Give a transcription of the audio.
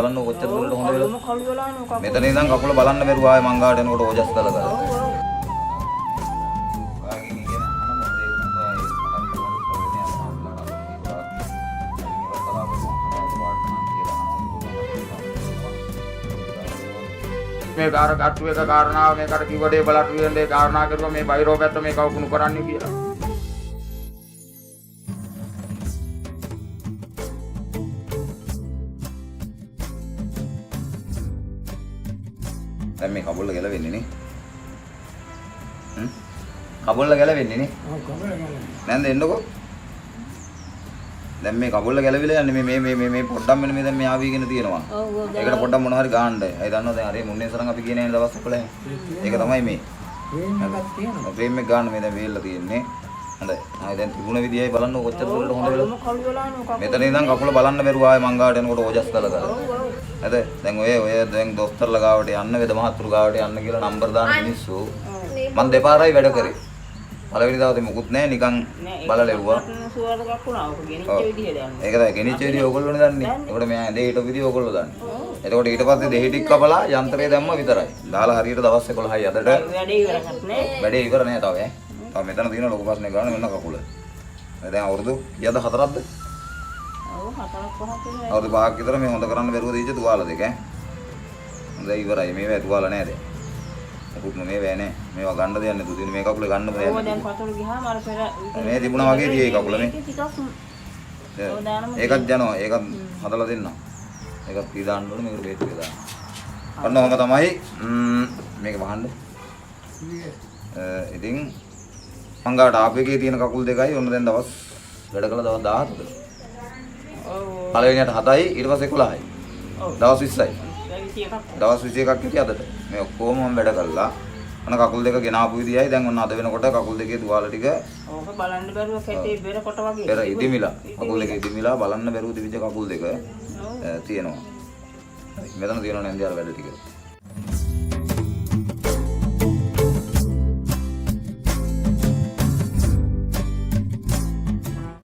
බලන්න කොච්චර දුරට හොඳ වෙලා. මෙතන ඉඳන් කකුල බලන්න බැරුව ආයේ මං ගාවට එනකොට ඕජස් කළා කරා. මේ කාර කට්ටු එක කාරණාව මේකට කිව්වඩේ බලටු වෙන්නේ කාරණා කරුවා මේ බයිරෝ පැත්ත මේ කවුකුණු කරන්නේ කියලා. දැන් මේ කබුල්ල ගැලවෙන්නේ නේ. කබුල්ල ගැලවෙන්නේ නේ. ඔව් කබුල්ල ගැලවෙන්නේ. නැන්ද එන්නකෝ. දැන් මේ කබුල්ල ගැලවිලා යන්නේ මේ පොඩ්ඩක් මෙන්න මේ දැන් මේ ආවිගෙන තියෙනවා. ඔව් ඔව්. ඒකට පොඩ්ඩක් මොනවා හරි ගාන්න. ඒ දන්නවද දැන් හරි මුන්නේ සරන් අපි කියන්නේ දවස් 11. ඒක තමයි මේ. ෆ්‍රේම් එකක් තියෙනවා. ෆ්‍රේම් එක ගන්න මේ දැන් වේල්ලා තියෙන්නේ. හොඳයි. ආයි දැන් තිබුණ විදියයි බලන්න කොච්චර දුරට හොඳ වෙලා. මෙතන ඉඳන් කකුල බලන්න බැරුව ආයේ මං ගාවට එනකොට ඕජස් කළා කරා. හරිද? දැන් ඔය දැන් දොස්තරලා ගාවට යන්න වේද මහතුරු ගාවට යන්න කියලා නම්බර් දාන මිනිස්සු මං දෙපාරයි වැඩ කරේ. පළවෙනි දවසේ මුකුත් නැහැ නිකන් බලලා ලැබුවා. සුවර් එකක් වුණා. ඔක ගෙනිච්ච විදිහට යන්නේ. ඒක තමයි ගෙනිච්ච විදිහ ඕගොල්ලෝනේ දන්නේ. ඒකට මෙයා ඇඳේ හිටපු විදිහ ඕගොල්ලෝ දන්නේ. එතකොට ඊට පස්සේ දෙහි ටික කපලා යන්ත්‍රය දැම්ම විතරයි. දාලා හරියට දවස් 11යි අදට. වැඩේ ඉවරක් නෑ. වැඩේ ඉවර නෑ තව ඈ. තව මෙතන තියෙන ලොකු ප්‍රශ්නේ ගන්න මෙන්න කකුල. දැන් අවුරුදු කීයද 4ක්ද? ඔව් 4ක් 5ක් වෙනවා. අවුරුදු 5ක් විතර මේ හොඳ කරන්න බැරුව දීච්ච තුවාල දෙක ඈ. හොඳයි ඉවරයි. මේවා තුවාල නෑ දැන්. මොකුත් මේවා නෑ. මේවා ගන්න දෙයක් නෑ දුදින මේ කකුල ගන්න බෑ. ඕක දැන් පතුරු ගියාම අර පෙර මේ තිබුණා වගේ දියේ කකුල මේ. ඒකත් යනවා. ඒකත් හදලා දෙන්න. ඒකත් පී දාන්න ඕනේ මේකට බේත් එක දාන්න. අන්න ඔහම තමයි මේක වහන්න. ඉතින් මංගාට ආපේකේ තියෙන කකුල් දෙකයි ඔන්න දැන් දවස් වැඩ කළා දවස් 17කට. ඔව්. පළවෙනියට 7යි ඊට පස්සේ 11යි. ඔව්. දවස් 20යි. දවස් 21ක් හිටිය අදට. මේ ඔක්කොම මම වැඩ කළා. අන කකුල් දෙක ගෙනාපු විදියයි දැන් ඔන්න අද වෙනකොට කකුල් දෙකේ තුවාල ටික ඕක බලන්න බැරුව කැටේ බෙර කොට වගේ. පෙර ඉදිමිලා. කකුල් දෙක ඉදිමිලා බලන්න බැරුව තිබිච්ච කකුල් දෙක තියෙනවා. මෙතන තියෙනවා නේද අර වැඩ ටික.